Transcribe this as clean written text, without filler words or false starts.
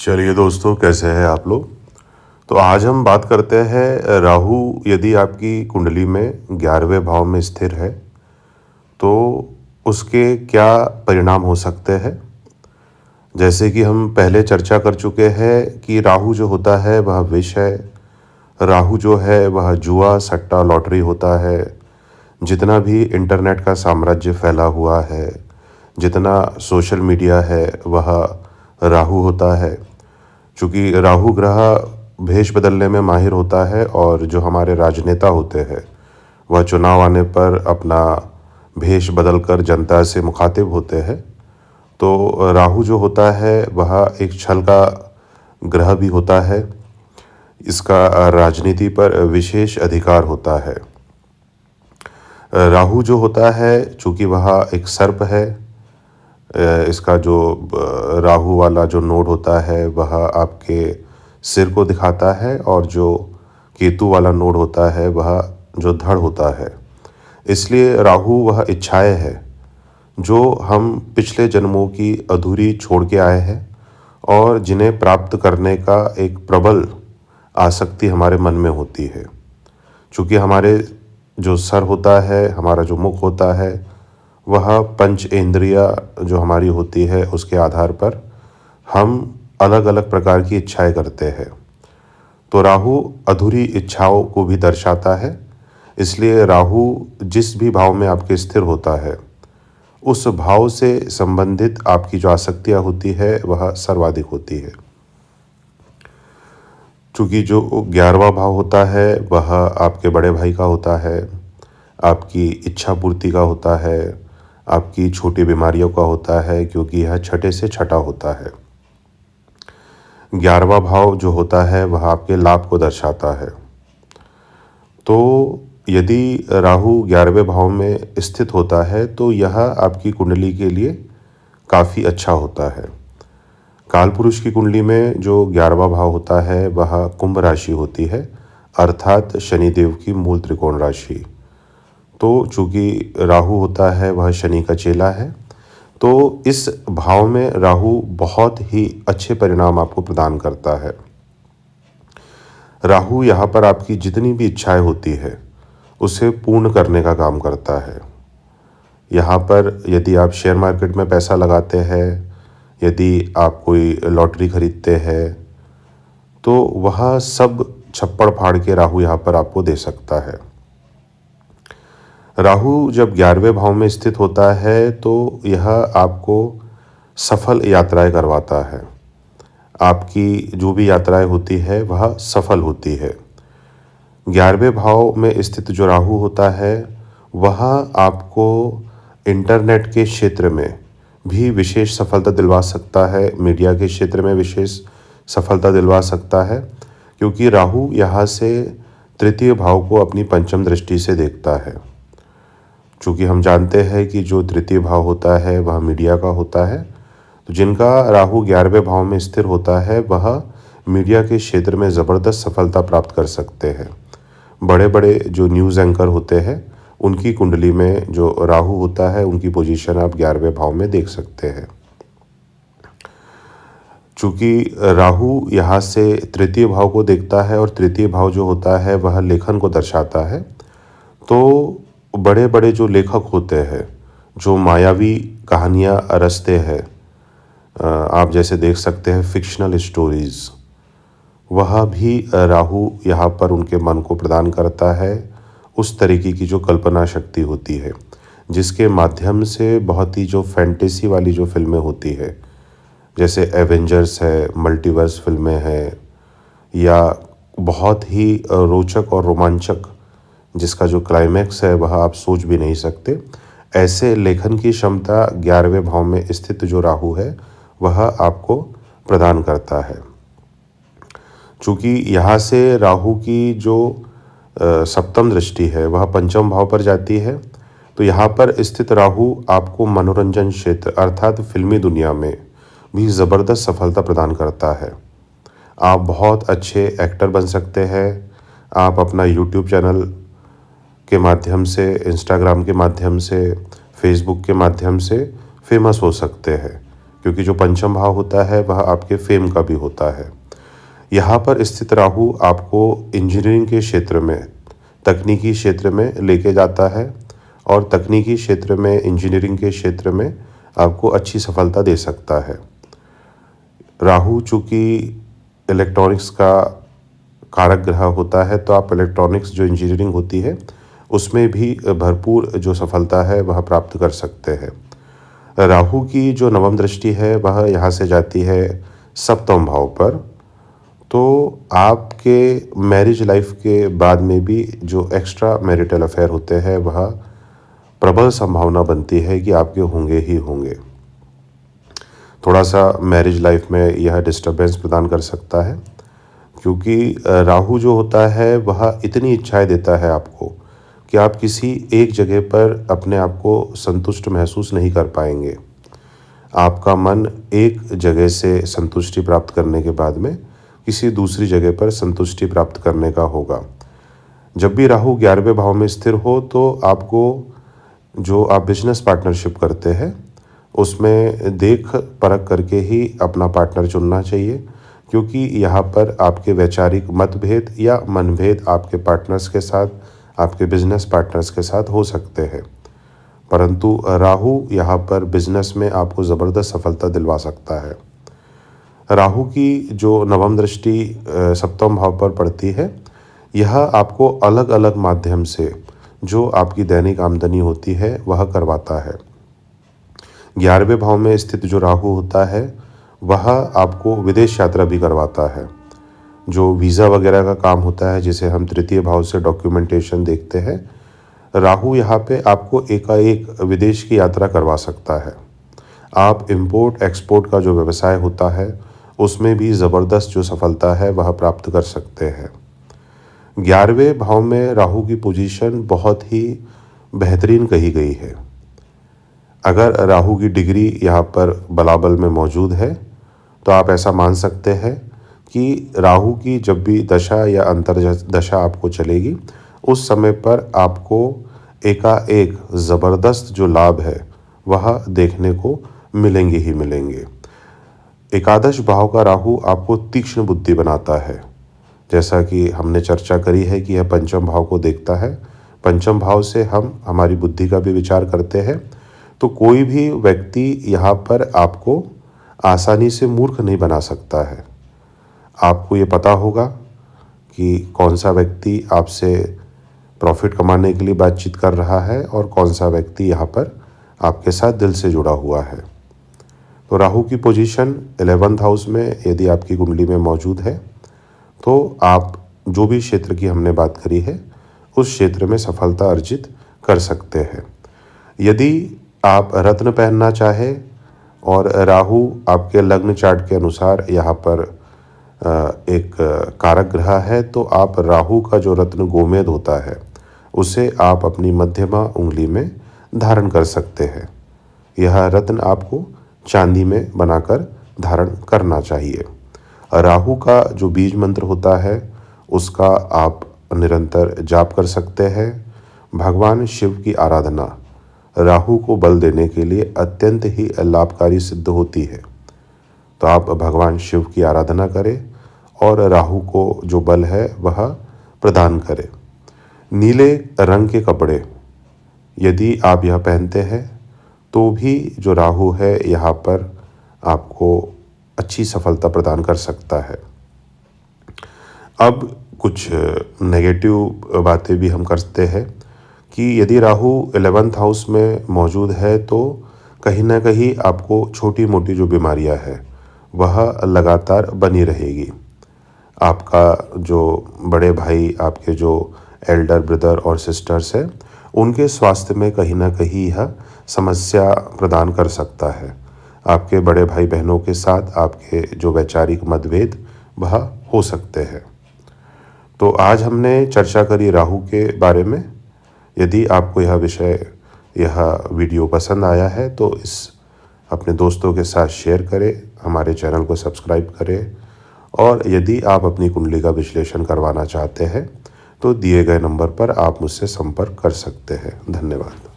चलिए दोस्तों, कैसे हैं आप लोग। तो आज हम बात करते हैं राहु यदि आपकी कुंडली में 11वें भाव में स्थिर है तो उसके क्या परिणाम हो सकते हैं। जैसे कि हम पहले चर्चा कर चुके हैं कि राहु जो होता है वह विष है। राहु जो है वह जुआ सट्टा लॉटरी होता है। जितना भी इंटरनेट का साम्राज्य फैला हुआ है, जितना सोशल मीडिया है, वह राहु होता है। चूँकि राहु ग्रह भेष बदलने में माहिर होता है और जो हमारे राजनेता होते हैं वह चुनाव आने पर अपना भेष बदलकर जनता से मुखातिब होते हैं। तो राहु जो होता है वह एक छल का ग्रह भी होता है। इसका राजनीति पर विशेष अधिकार होता है। राहु जो होता है चूँकि वह एक सर्प है, इसका जो राहु वाला जो नोड होता है वह आपके सिर को दिखाता है और जो केतु वाला नोड होता है वह जो धड़ होता है। इसलिए राहु वह इच्छाएं है जो हम पिछले जन्मों की अधूरी छोड़ के आए हैं और जिन्हें प्राप्त करने का एक प्रबल आसक्ति हमारे मन में होती है। चूँकि हमारे जो सर होता है, हमारा जो मुख होता है, वह पंच इंद्रिया जो हमारी होती है उसके आधार पर हम अलग अलग प्रकार की इच्छाएं करते हैं। तो राहु अधूरी इच्छाओं को भी दर्शाता है। इसलिए राहु जिस भी भाव में आपके स्थिर होता है उस भाव से संबंधित आपकी जो आसक्तियाँ होती है वह सर्वाधिक होती है। चूँकि जो 11वां भाव होता है वह आपके बड़े भाई का होता है, आपकी इच्छा पूर्ति का होता है, आपकी छोटी बीमारियों का होता है, क्योंकि यह छठे से छठा होता है। 11वां भाव जो होता है वह आपके लाभ को दर्शाता है। तो यदि राहु 11वें भाव में स्थित होता है तो यह आपकी कुंडली के लिए काफ़ी अच्छा होता है। काल पुरुष की कुंडली में जो 11वां भाव होता है वह कुंभ राशि होती है, अर्थात शनिदेव की मूल त्रिकोण राशि। तो चूँकि राहु होता है वह शनि का चेला है, तो इस भाव में राहु बहुत ही अच्छे परिणाम आपको प्रदान करता है। राहु यहाँ पर आपकी जितनी भी इच्छाएं होती है उसे पूर्ण करने का काम करता है। यहाँ पर यदि आप शेयर मार्केट में पैसा लगाते हैं, यदि आप कोई लॉटरी खरीदते हैं, तो वह सब छप्पड़ फाड़ के राहु यहाँ पर आपको दे सकता है। राहु जब 11वें भाव में स्थित होता है तो यह आपको सफल यात्राएं करवाता है। आपकी जो भी यात्राएं होती है वह सफल होती है। 11वें भाव में स्थित जो राहु होता है वह आपको इंटरनेट के क्षेत्र में भी विशेष सफलता दिलवा सकता है, मीडिया के क्षेत्र में विशेष सफलता दिलवा सकता है, क्योंकि राहु यहाँ से तृतीय भाव को अपनी पंचम दृष्टि से देखता है। चूँकि हम जानते हैं कि जो तृतीय भाव होता है वह मीडिया का होता है, तो जिनका राहु 11वें भाव में स्थिर होता है वह मीडिया के क्षेत्र में ज़बरदस्त सफलता प्राप्त कर सकते हैं। बड़े बड़े जो न्यूज़ एंकर होते हैं उनकी कुंडली में जो राहु होता है उनकी पोजीशन आप 11वें भाव में देख सकते हैं। चूँकि राहु यहाँ से तृतीय भाव को देखता है और तृतीय भाव जो होता है वह लेखन को दर्शाता है, तो बड़े बड़े जो लेखक होते हैं, जो मायावी कहानियाँ रचते हैं, आप जैसे देख सकते हैं फिक्शनल स्टोरीज़, वह भी राहु यहाँ पर उनके मन को प्रदान करता है। उस तरीके की जो कल्पना शक्ति होती है जिसके माध्यम से बहुत ही जो फैंटेसी वाली जो फिल्में होती है, जैसे एवेंजर्स है, मल्टीवर्स फिल्में हैं, या बहुत ही रोचक और रोमांचक जिसका जो क्लाइमैक्स है वह आप सोच भी नहीं सकते, ऐसे लेखन की क्षमता 11वें भाव में स्थित जो राहु है वह आपको प्रदान करता है। चूँकि यहाँ से राहु की जो सप्तम दृष्टि है वह पंचम भाव पर जाती है, तो यहाँ पर स्थित राहु आपको मनोरंजन क्षेत्र अर्थात फिल्मी दुनिया में भी ज़बरदस्त सफलता प्रदान करता है। आप बहुत अच्छे एक्टर बन सकते हैं। आप अपना यूट्यूब चैनल के माध्यम से, इंस्टाग्राम के माध्यम से, फेसबुक के माध्यम से फेमस हो सकते हैं, क्योंकि जो पंचम भाव होता है वह आपके फेम का भी होता है। यहाँ पर स्थित राहु आपको इंजीनियरिंग के क्षेत्र में, तकनीकी क्षेत्र में लेके जाता है और तकनीकी क्षेत्र में, इंजीनियरिंग के क्षेत्र में आपको अच्छी सफलता दे सकता है। राहु चूँकि इलेक्ट्रॉनिक्स का कारक ग्रह होता है, तो आप इलेक्ट्रॉनिक्स जो इंजीनियरिंग होती है उसमें भी भरपूर जो सफलता है वह प्राप्त कर सकते हैं। राहु की जो नवम दृष्टि है वह यहाँ से जाती है सप्तम भाव पर, तो आपके मैरिज लाइफ के बाद में भी जो एक्स्ट्रा मैरिटल अफेयर होते हैं वह प्रबल संभावना बनती है कि आपके होंगे ही होंगे। थोड़ा सा मैरिज लाइफ में यह डिस्टरबेंस प्रदान कर सकता है, क्योंकि राहु जो होता है वह इतनी इच्छाएं देता है आपको कि आप किसी एक जगह पर अपने आप को संतुष्ट महसूस नहीं कर पाएंगे। आपका मन एक जगह से संतुष्टि प्राप्त करने के बाद में किसी दूसरी जगह पर संतुष्टि प्राप्त करने का होगा। जब भी राहु 11वें भाव में स्थिर हो तो आपको जो आप बिजनेस पार्टनरशिप करते हैं उसमें देख परख करके ही अपना पार्टनर चुनना चाहिए, क्योंकि यहाँ पर आपके वैचारिक मतभेद या मनभेद आपके पार्टनर्स के साथ, आपके बिजनेस पार्टनर्स के साथ हो सकते हैं, परंतु राहु यहाँ पर बिजनेस में आपको ज़बरदस्त सफलता दिलवा सकता है। राहु की जो नवम दृष्टि सप्तम भाव पर पड़ती है, यह आपको अलग अलग माध्यम से जो आपकी दैनिक आमदनी होती है वह करवाता है। 11वें भाव में स्थित जो राहु होता है वह आपको विदेश यात्रा भी करवाता है। जो वीज़ा वगैरह का काम होता है, जिसे हम तृतीय भाव से डॉक्यूमेंटेशन देखते हैं, राहु यहाँ पे आपको एकाएक विदेश की यात्रा करवा सकता है। आप इंपोर्ट एक्सपोर्ट का जो व्यवसाय होता है उसमें भी ज़बरदस्त जो सफलता है वह प्राप्त कर सकते हैं। 11वें भाव में राहु की पोजीशन बहुत ही बेहतरीन कही गई है। अगर राहु की डिग्री यहाँ पर बलाबल में मौजूद है तो आप ऐसा मान सकते हैं कि राहु की जब भी दशा या अंतर दशा आपको चलेगी उस समय पर आपको एकाएक ज़बरदस्त जो लाभ है वह देखने को मिलेंगे ही मिलेंगे। एकादश भाव का राहु आपको तीक्ष्ण बुद्धि बनाता है। जैसा कि हमने चर्चा करी है कि यह पंचम भाव को देखता है, पंचम भाव से हम हमारी बुद्धि का भी विचार करते हैं, तो कोई भी व्यक्ति यहाँ पर आपको आसानी से मूर्ख नहीं बना सकता है। आपको ये पता होगा कि कौन सा व्यक्ति आपसे प्रॉफिट कमाने के लिए बातचीत कर रहा है और कौन सा व्यक्ति यहाँ पर आपके साथ दिल से जुड़ा हुआ है। तो राहु की पोजीशन 11th हाउस में यदि आपकी कुंडली में मौजूद है तो आप जो भी क्षेत्र की हमने बात करी है उस क्षेत्र में सफलता अर्जित कर सकते हैं। यदि आप रत्न पहनना चाहे और राहु आपके लग्न चार्ट के अनुसार यहाँ पर एक कारक ग्रह है, तो आप राहु का जो रत्न गोमेद होता है उसे आप अपनी मध्यमा उंगली में धारण कर सकते हैं। यह रत्न आपको चांदी में बनाकर धारण करना चाहिए। राहु का जो बीज मंत्र होता है उसका आप निरंतर जाप कर सकते हैं। भगवान शिव की आराधना राहु को बल देने के लिए अत्यंत ही लाभकारी सिद्ध होती है। तो आप भगवान शिव की आराधना करें और राहु को जो बल है वह प्रदान करें। नीले रंग के कपड़े यदि आप यह पहनते हैं तो भी जो राहु है यहाँ पर आपको अच्छी सफलता प्रदान कर सकता है। अब कुछ नेगेटिव बातें भी हम करते हैं कि यदि राहु 11th हाउस में मौजूद है तो कहीं ना कहीं आपको छोटी मोटी जो बीमारियां हैं वह लगातार बनी रहेगी। आपका जो बड़े भाई, आपके जो एल्डर ब्रदर और सिस्टर्स हैं, उनके स्वास्थ्य में कहीं ना कहीं यह समस्या प्रदान कर सकता है। आपके बड़े भाई बहनों के साथ आपके जो वैचारिक मतभेद वह हो सकते हैं। तो आज हमने चर्चा करी राहु के बारे में। यदि आपको यह वीडियो पसंद आया है तो इस अपने दोस्तों के साथ शेयर करें, हमारे चैनल को सब्सक्राइब करें और यदि आप अपनी कुंडली का विश्लेषण करवाना चाहते हैं तो दिए गए नंबर पर आप मुझसे संपर्क कर सकते हैं। धन्यवाद।